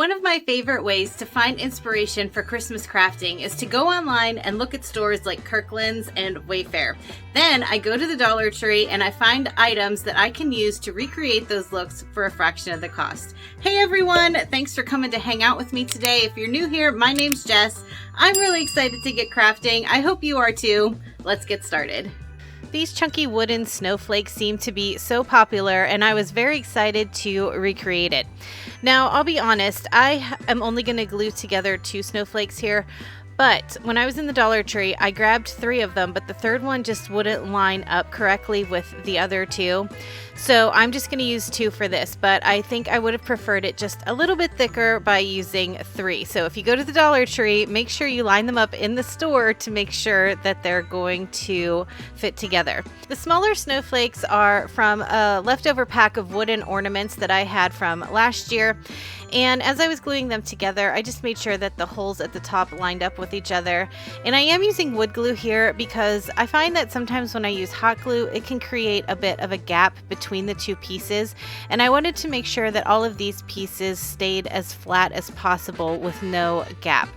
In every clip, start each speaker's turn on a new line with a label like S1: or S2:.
S1: One of my favorite ways to find inspiration for Christmas crafting is to go online and look at stores like Kirkland's and Wayfair. Then I go to the Dollar Tree and I find items that I can use to recreate those looks for a fraction of the cost. Hey everyone, thanks for coming to hang out with me today. If you're new here, my name's Jess. I'm really excited to get crafting. I hope you are too. Let's get started. These chunky wooden snowflakes seem to be so popular, and I was very excited to recreate it. Now, I'll be honest, I am only going to glue together 2 snowflakes here, but when I was in the Dollar Tree, I grabbed 3 of them, but the third one just wouldn't line up correctly with the other 2. So I'm just going to use 2 for this, but I think I would have preferred it just a little bit thicker by using 3. So if you go to the Dollar Tree, make sure you line them up in the store to make sure that they're going to fit together. The smaller snowflakes are from a leftover pack of wooden ornaments that I had from last year. And as I was gluing them together, I just made sure that the holes at the top lined up with each other. And I am using wood glue here because I find that sometimes when I use hot glue, it can create a bit of a gap between the 2 pieces. And I wanted to make sure that all of these pieces stayed as flat as possible with no gap.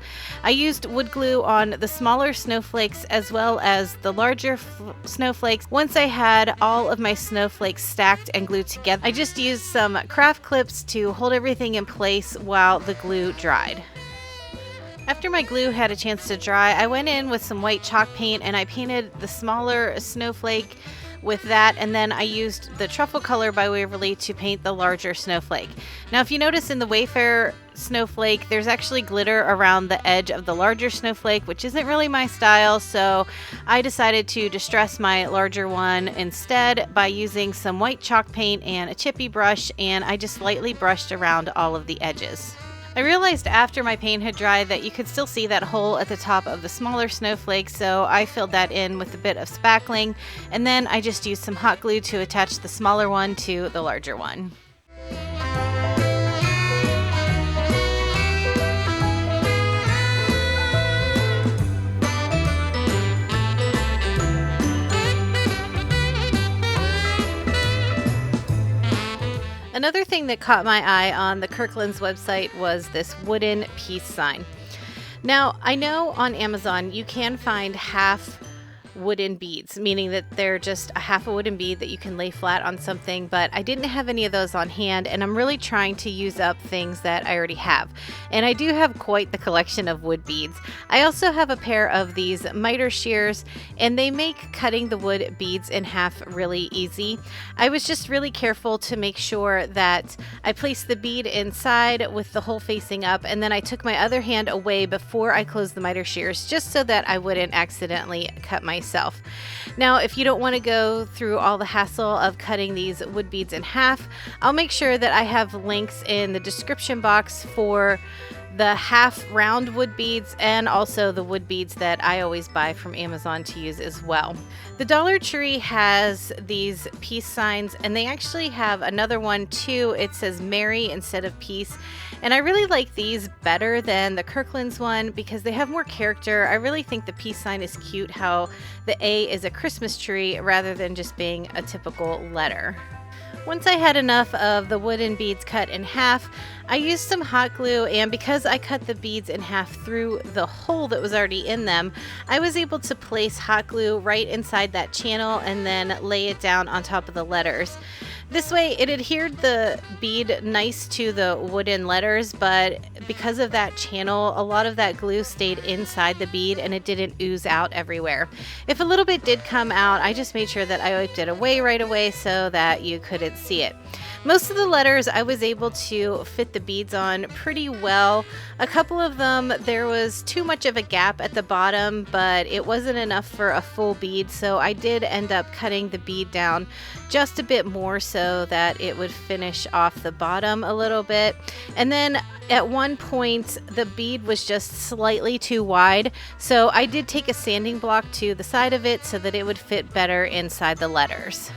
S1: I used wood glue on the smaller snowflakes as well as the larger snowflakes. Once I had all of my snowflakes stacked and glued together, I just used some craft clips to hold everything in place while the glue dried. After my glue had a chance to dry, I went in with some white chalk paint and I painted the smaller snowflake with that, and then I used the truffle color by Waverly to paint the larger snowflake. Now if you notice in the Wayfair snowflake, there's actually glitter around the edge of the larger snowflake, which isn't really my style, so I decided to distress my larger one instead by using some white chalk paint and a chippy brush, and I just lightly brushed around all of the edges. I realized after my paint had dried that you could still see that hole at the top of the smaller snowflake, so I filled that in with a bit of spackling, and then I just used some hot glue to attach the smaller one to the larger one. Another thing that caught my eye on the Kirkland's website was this wooden peace sign. Now, I know on Amazon you can find half wooden beads, meaning that they're just a half a wooden bead that you can lay flat on something, but I didn't have any of those on hand, and I'm really trying to use up things that I already have. And I do have quite the collection of wood beads. I also have a pair of these miter shears, and they make cutting the wood beads in half really easy. I was just really careful to make sure that I placed the bead inside with the hole facing up, and then I took my other hand away before I closed the miter shears, just so that I wouldn't accidentally cut myself. Now, if you don't want to go through all the hassle of cutting these wood beads in half, I'll make sure that I have links in the description box for the half round wood beads and also the wood beads that I always buy from Amazon to use as well. The Dollar Tree has these peace signs, and they actually have another one too. It says Merry instead of peace. And I really like these better than the Kirkland's one because they have more character. I really think the peace sign is cute, how the A is a Christmas tree rather than just being a typical letter. Once I had enough of the wooden beads cut in half, I used some hot glue, and because I cut the beads in half through the hole that was already in them, I was able to place hot glue right inside that channel and then lay it down on top of the letters. This way it adhered the bead nice to the wooden letters, but because of that channel, a lot of that glue stayed inside the bead and it didn't ooze out everywhere. If a little bit did come out, I just made sure that I wiped it away right away so that you couldn't see it. Most of the letters I was able to fit the beads on pretty well. A couple of them, there was too much of a gap at the bottom, but it wasn't enough for a full bead, so I did end up cutting the bead down just a bit more so that it would finish off the bottom a little bit. And then at one point, the bead was just slightly too wide, so I did take a sanding block to the side of it so that it would fit better inside the letters.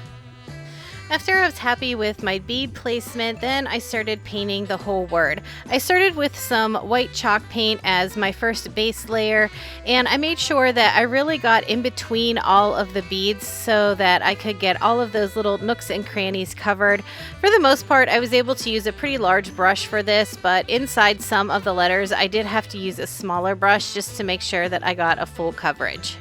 S1: After I was happy with my bead placement, then I started painting the whole word. I started with some white chalk paint as my first base layer, and I made sure that I really got in between all of the beads so that I could get all of those little nooks and crannies covered. For the most part, I was able to use a pretty large brush for this, but inside some of the letters, I did have to use a smaller brush just to make sure that I got a full coverage.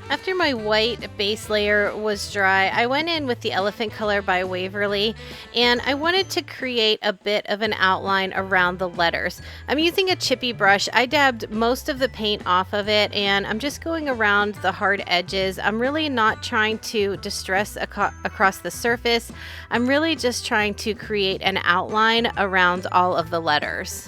S1: After my white base layer was dry, I went in with the elephant color by Waverly, and I wanted to create a bit of an outline around the letters. I'm using a chippy brush. I dabbed most of the paint off of it, and I'm just going around the hard edges. I'm really not trying to distress across the surface. I'm really just trying to create an outline around all of the letters.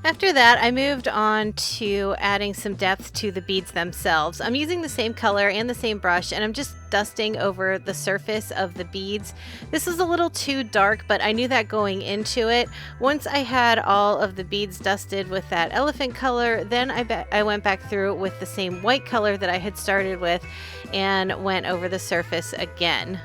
S1: After that, I moved on to adding some depth to the beads themselves. I'm using the same color and the same brush, and I'm just dusting over the surface of the beads. This is a little too dark, but I knew that going into it. Once I had all of the beads dusted with that elephant color, then I went back through with the same white color that I had started with and went over the surface again.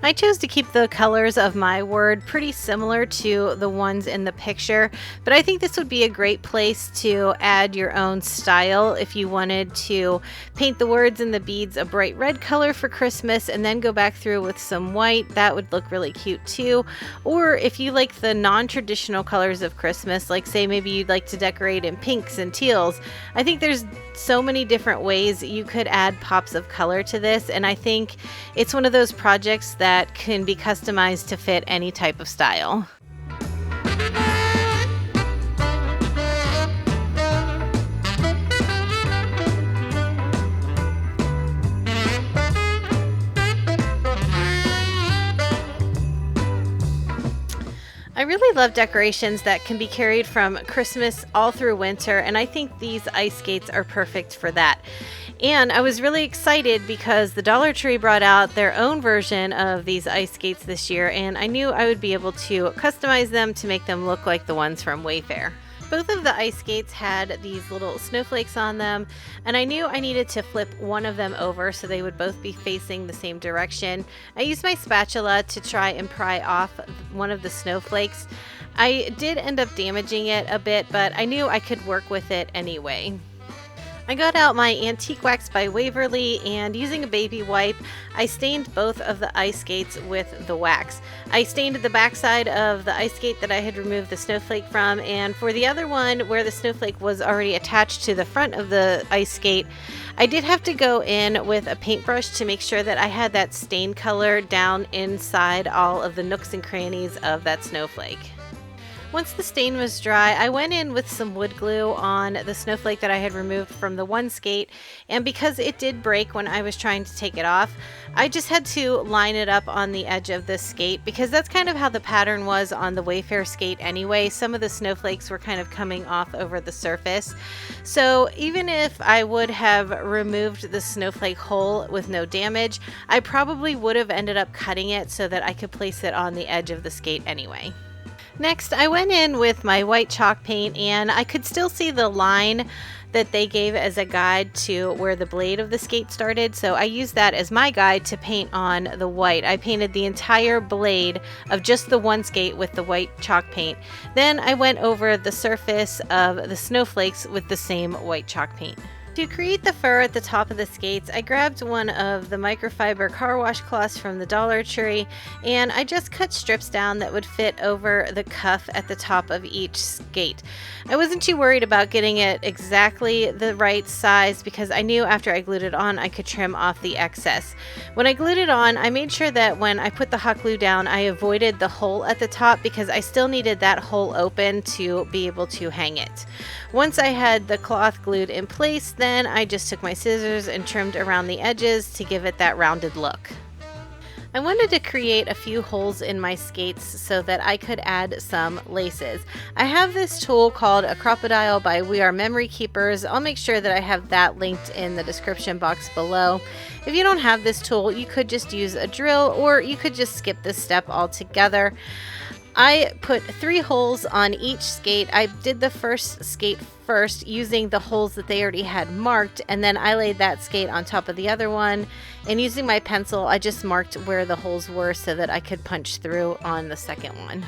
S1: I chose to keep the colors of my word pretty similar to the ones in the picture, but I think this would be a great place to add your own style if you wanted to paint the words and the beads a bright red color for Christmas and then go back through with some white. That would look really cute too. Or if you like the non-traditional colors of Christmas, like say maybe you'd like to decorate in pinks and teals, I think there's so many different ways you could add pops of color to this, and I think it's one of those projects that can be customized to fit any type of style. I really love decorations that can be carried from Christmas all through winter, and I think these ice skates are perfect for that. And I was really excited because the Dollar Tree brought out their own version of these ice skates this year, and I knew I would be able to customize them to make them look like the ones from Wayfair. Both of the ice skates had these little snowflakes on them, and I knew I needed to flip one of them over so they would both be facing the same direction. I used my spatula to try and pry off one of the snowflakes. I did end up damaging it a bit, but I knew I could work with it anyway. I got out my Antique Wax by Waverly, and using a baby wipe, I stained both of the ice skates with the wax. I stained the backside of the ice skate that I had removed the snowflake from, and for the other one where the snowflake was already attached to the front of the ice skate, I did have to go in with a paintbrush to make sure that I had that stain color down inside all of the nooks and crannies of that snowflake. Once the stain was dry, I went in with some wood glue on the snowflake that I had removed from the one skate, and because it did break when I was trying to take it off, I just had to line it up on the edge of the skate because that's kind of how the pattern was on the Wayfair skate anyway. Some of the snowflakes were kind of coming off over the surface. So even if I would have removed the snowflake hole with no damage, I probably would have ended up cutting it so that I could place it on the edge of the skate anyway. Next, I went in with my white chalk paint, and I could still see the line that they gave as a guide to where the blade of the skate started, so I used that as my guide to paint on the white. I painted the entire blade of just the one skate with the white chalk paint. Then I went over the surface of the snowflakes with the same white chalk paint. To create the fur at the top of the skates, I grabbed one of the microfiber car wash cloths from the Dollar Tree, and I just cut strips down that would fit over the cuff at the top of each skate. I wasn't too worried about getting it exactly the right size because I knew after I glued it on I could trim off the excess. When I glued it on, I made sure that when I put the hot glue down, I avoided the hole at the top because I still needed that hole open to be able to hang it. Once I had the cloth glued in place, then I just took my scissors and trimmed around the edges to give it that rounded look. I wanted to create a few holes in my skates so that I could add some laces. I have this tool called a Cropadile by We Are Memory Keepers. I'll make sure that I have that linked in the description box below. If you don't have this tool, you could just use a drill, or you could just skip this step altogether. I put 3 holes on each skate. I did the first skate first using the holes that they already had marked, and then I laid that skate on top of the other one, and using my pencil I just marked where the holes were so that I could punch through on the second one.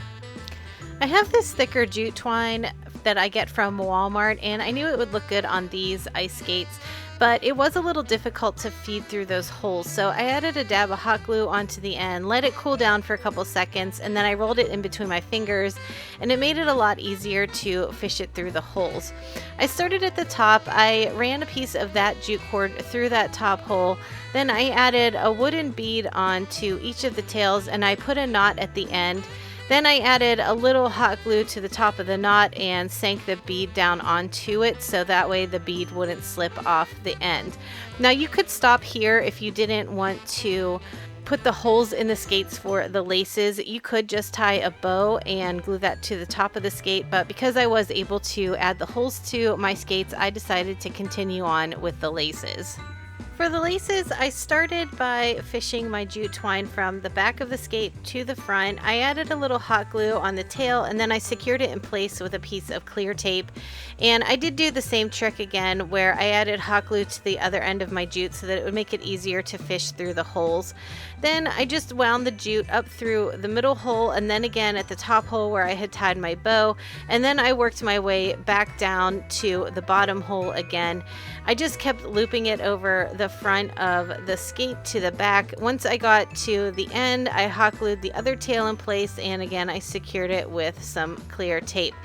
S1: I have this thicker jute twine that I get from Walmart, and I knew it would look good on these ice skates, but it was a little difficult to feed through those holes, so I added a dab of hot glue onto the end, let it cool down for a couple seconds, and then I rolled it in between my fingers, and it made it a lot easier to fish it through the holes. I started at the top. I ran a piece of that jute cord through that top hole, then I added a wooden bead onto each of the tails, and I put a knot at the end. Then I added a little hot glue to the top of the knot and sank the bead down onto it so that way the bead wouldn't slip off the end. Now you could stop here if you didn't want to put the holes in the skates for the laces. You could just tie a bow and glue that to the top of the skate, but because I was able to add the holes to my skates, I decided to continue on with the laces. For the laces, I started by fishing my jute twine from the back of the skate to the front. I added a little hot glue on the tail, and then I secured it in place with a piece of clear tape. And I did do the same trick again where I added hot glue to the other end of my jute so that it would make it easier to fish through the holes. Then I just wound the jute up through the middle hole and then again at the top hole where I had tied my bow, and then I worked my way back down to the bottom hole again. I just kept looping it over the front of the skate to the back. Once I got to the end, I hot glued the other tail in place, and again I secured it with some clear tape.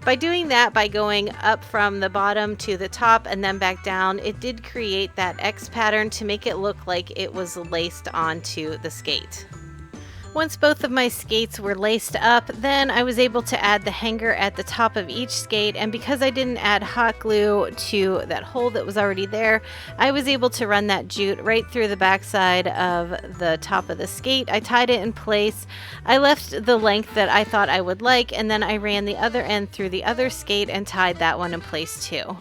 S1: By doing that, by going up from the bottom to the top and then back down, it did create that X pattern to make it look like it was laced onto the skate. Once both of my skates were laced up, then I was able to add the hanger at the top of each skate, and because I didn't add hot glue to that hole that was already there, I was able to run that jute right through the backside of the top of the skate. I tied it in place. I left the length that I thought I would like, and then I ran the other end through the other skate and tied that one in place too.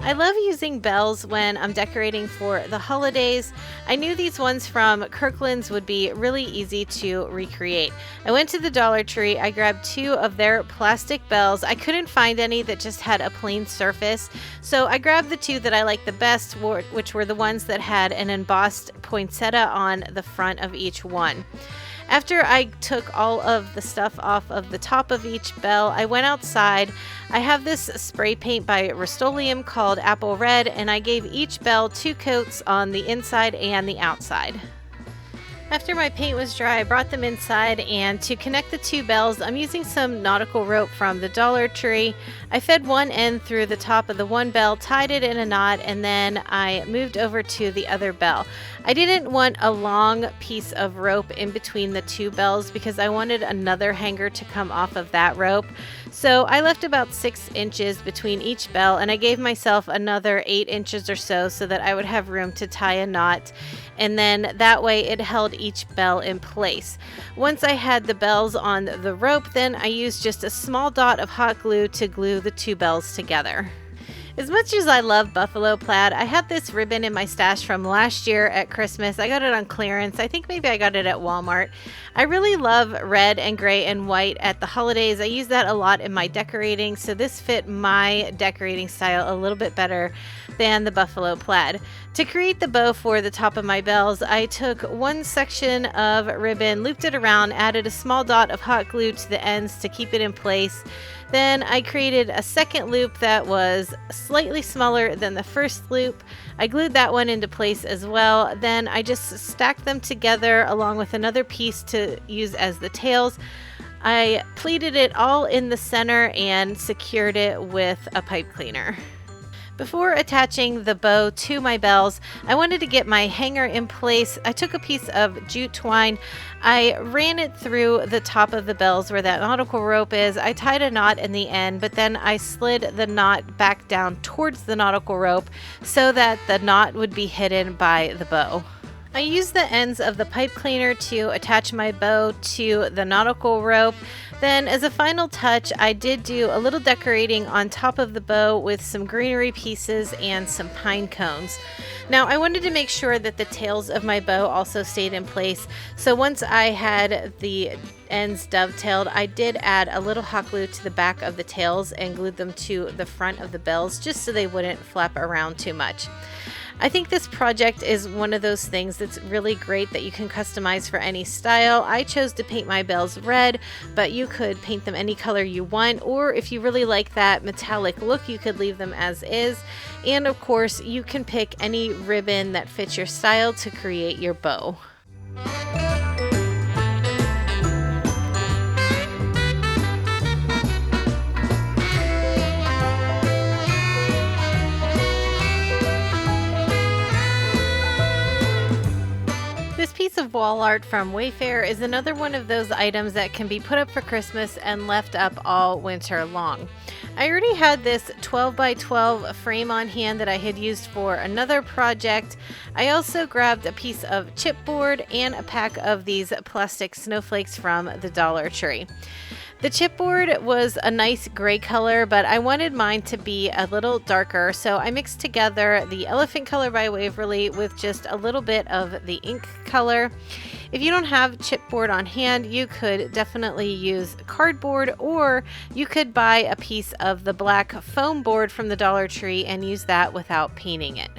S1: I love using bells when I'm decorating for the holidays. I knew these ones from Kirkland's would be really easy to recreate. I went to the Dollar Tree. I grabbed 2 of their plastic bells. I couldn't find any that just had a plain surface, so I grabbed the 2 that I liked the best, which were the ones that had an embossed poinsettia on the front of each one. After I took all of the stuff off of the top of each bell, I went outside. I have this spray paint by Rust-Oleum called Apple Red, and I gave each bell 2 coats on the inside and the outside. After my paint was dry, I brought them inside, and to connect the 2 bells, I'm using some nautical rope from the Dollar Tree. I fed one end through the top of the one bell, tied it in a knot, and then I moved over to the other bell. I didn't want a long piece of rope in between the 2 bells because I wanted another hanger to come off of that rope. So I left about 6 inches between each bell, and I gave myself another 8 inches or so that I would have room to tie a knot, and then that way it held each bell in place. Once I had the bells on the rope, then I used just a small dot of hot glue to glue the 2 bells together. As much as I love buffalo plaid, I had this ribbon in my stash from last year at Christmas. I got it on clearance. I think maybe I got it at Walmart. I really love red and gray and white at the holidays. I use that a lot in my decorating, so this fit my decorating style a little bit better than the buffalo plaid. To create the bow for the top of my bells, I took one section of ribbon, looped it around, added a small dot of hot glue to the ends to keep it in place. Then I created a second loop that was slightly smaller than the first loop. I glued that one into place as well. Then I just stacked them together along with another piece to use as the tails. I pleated it all in the center and secured it with a pipe cleaner. Before attaching the bow to my bells, I wanted to get my hanger in place. I took a piece of jute twine. I ran it through the top of the bells where that nautical rope is. I tied a knot in the end, but then I slid the knot back down towards the nautical rope so that the knot would be hidden by the bow. I use the ends of the pipe cleaner to attach my bow to the nautical rope. Then as a final touch, I did do a little decorating on top of the bow with some greenery pieces and some pine cones. Now I wanted to make sure that the tails of my bow also stayed in place, so once I had the ends dovetailed, I did add a little hot glue to the back of the tails and glued them to the front of the bells just so they wouldn't flap around too much. I think this project is one of those things that's really great that you can customize for any style. I chose to paint my bells red, but you could paint them any color you want, or if you really like that metallic look, you could leave them as is. And of course, you can pick any ribbon that fits your style to create your bow. This piece of wall art from Wayfair is another one of those items that can be put up for Christmas and left up all winter long. I already had this 12 by 12 frame on hand that I had used for another project. I also grabbed a piece of chipboard and a pack of these plastic snowflakes from the Dollar Tree. The chipboard was a nice gray color, but I wanted mine to be a little darker, so I mixed together the elephant color by Waverly with just a little bit of the ink color. If you don't have chipboard on hand, you could definitely use cardboard, or you could buy a piece of the black foam board from the Dollar Tree and use that without painting it.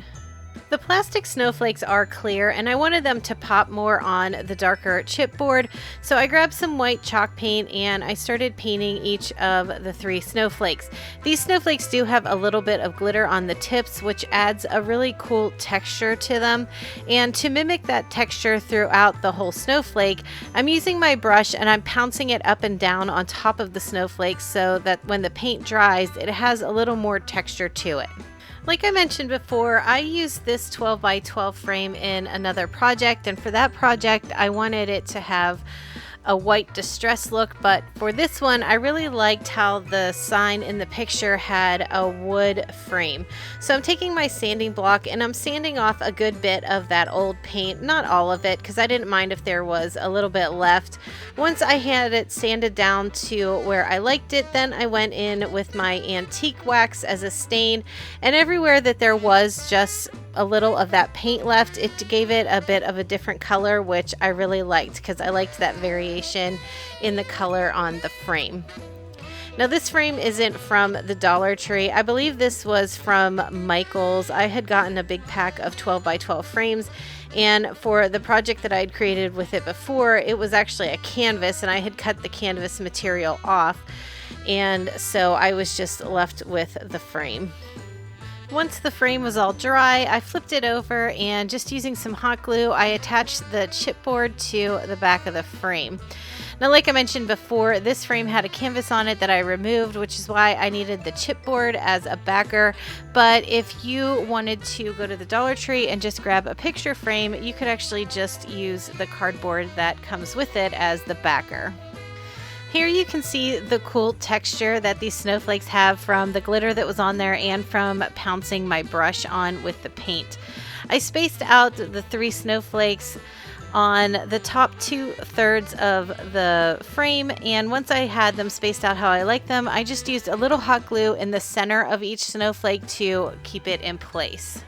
S1: The plastic snowflakes are clear, and I wanted them to pop more on the darker chipboard, so I grabbed some white chalk paint and I started painting each of the 3 snowflakes. These snowflakes do have a little bit of glitter on the tips, which adds a really cool texture to them, and to mimic that texture throughout the whole snowflake, I'm using my brush and I'm pouncing it up and down on top of the snowflakes so that when the paint dries, it has a little more texture to it. Like I mentioned before, I used this 12 by 12 frame in another project, and for that project I wanted it to have a white distress look, but for this one I really liked how the sign in the picture had a wood frame. So I'm taking my sanding block and I'm sanding off a good bit of that old paint, not all of it because I didn't mind if there was a little bit left. Once I had it sanded down to where I liked it, then I went in with my antique wax as a stain, and everywhere that there was just a little of that paint left, it gave it a bit of a different color, which I really liked because I liked that variation in the color on the frame. Now this frame isn't from the Dollar Tree. I believe this was from Michael's. I had gotten a big pack of 12 by 12 frames, and for the project that I had created with it before, it was actually a canvas and I had cut the canvas material off, and so I was just left with the frame. Once the frame was all dry, I flipped it over and just using some hot glue, I attached the chipboard to the back of the frame. Now, like I mentioned before, this frame had a canvas on it that I removed, which is why I needed the chipboard as a backer. But if you wanted to go to the Dollar Tree and just grab a picture frame, you could actually just use the cardboard that comes with it as the backer. Here you can see the cool texture that these snowflakes have from the glitter that was on there and from pouncing my brush on with the paint. I spaced out the 3 snowflakes on the top 2/3 of the frame, and once I had them spaced out how I like them, I just used a little hot glue in the center of each snowflake to keep it in place.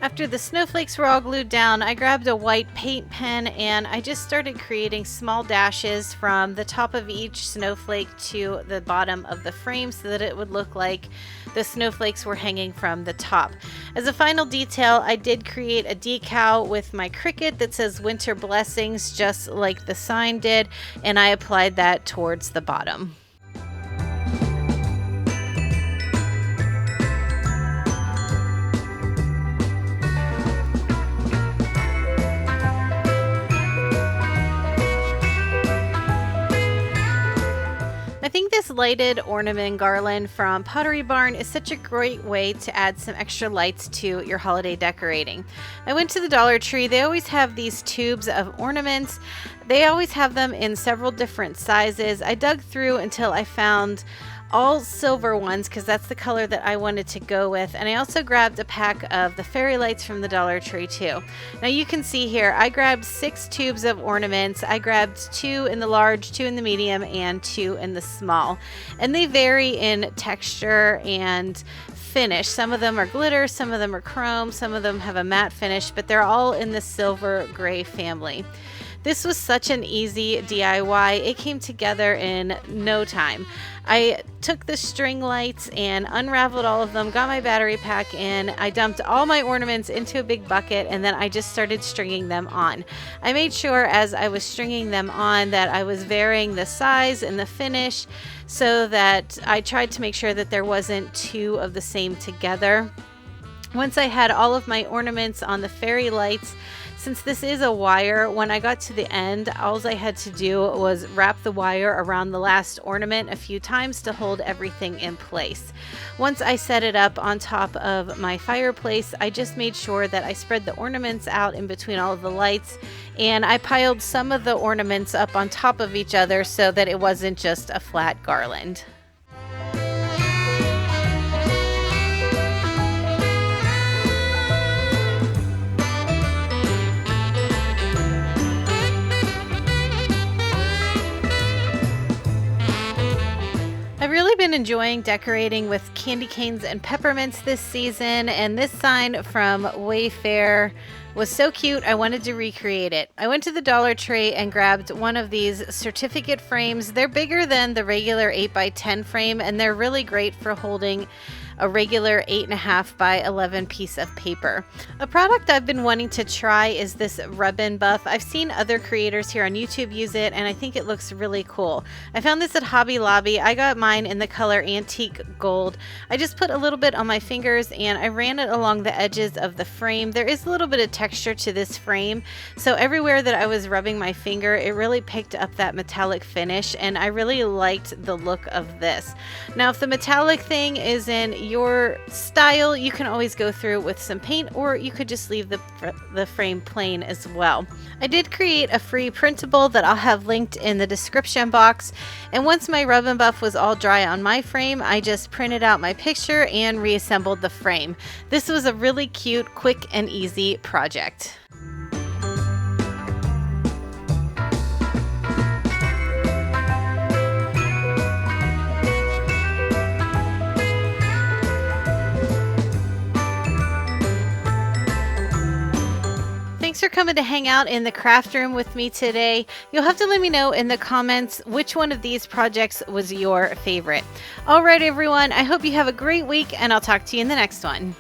S1: After the snowflakes were all glued down, I grabbed a white paint pen and I just started creating small dashes from the top of each snowflake to the bottom of the frame so that it would look like the snowflakes were hanging from the top. As a final detail, I did create a decal with my Cricut that says Winter Blessings, just like the sign did, and I applied that towards the bottom. I think this lighted ornament garland from Pottery Barn is such a great way to add some extra lights to your holiday decorating. I went to the Dollar Tree. They always have these tubes of ornaments. They always have them in several different sizes. I dug through until I found all silver ones because that's the color that I wanted to go with. And I also grabbed a pack of the fairy lights from the Dollar Tree too. Now you can see here, I grabbed 6 tubes of ornaments. I grabbed 2 in the large, 2 in the medium, and 2 in the small. And they vary in texture and finish. Some of them are glitter, some of them are chrome, some of them have a matte finish, but they're all in the silver gray family. This was such an easy DIY. It came together in no time. I took the string lights and unraveled all of them, got my battery pack in, I dumped all my ornaments into a big bucket, and then I just started stringing them on. I made sure as I was stringing them on that I was varying the size and the finish so that I tried to make sure that there wasn't 2 of the same together. Once I had all of my ornaments on the fairy lights, since this is a wire, when I got to the end, all I had to do was wrap the wire around the last ornament a few times to hold everything in place. Once I set it up on top of my fireplace, I just made sure that I spread the ornaments out in between all of the lights, and I piled some of the ornaments up on top of each other so that it wasn't just a flat garland. I've really been enjoying decorating with candy canes and peppermints this season, and this sign from Wayfair was so cute I wanted to recreate it. I went to the Dollar Tree and grabbed one of these certificate frames. They're bigger than the regular 8x10 frame, and they're really great for holding a regular 8.5 by 11 piece of paper. A product I've been wanting to try is this ribbon buff. I've seen other creators here on YouTube use it, and I think it looks really cool. I found this at Hobby Lobby. I got mine in the color antique gold. I just put a little bit on my fingers and I ran it along the edges of the frame. There is a little bit of texture to this frame, so everywhere that I was rubbing my finger, it really picked up that metallic finish, and I really liked the look of this. Now, if the metallic thing is in your style, you can always go through with some paint, or you could just leave the frame plain as well. I did create a free printable that I'll have linked in the description box, and once my rub and buff was all dry on my frame, I just printed out my picture and reassembled the frame. This was a really cute, quick and easy project. Thanks for coming to hang out in the craft room with me today. You'll have to let me know in the comments which one of these projects was your favorite. All right, everyone, I hope you have a great week, and I'll talk to you in the next one.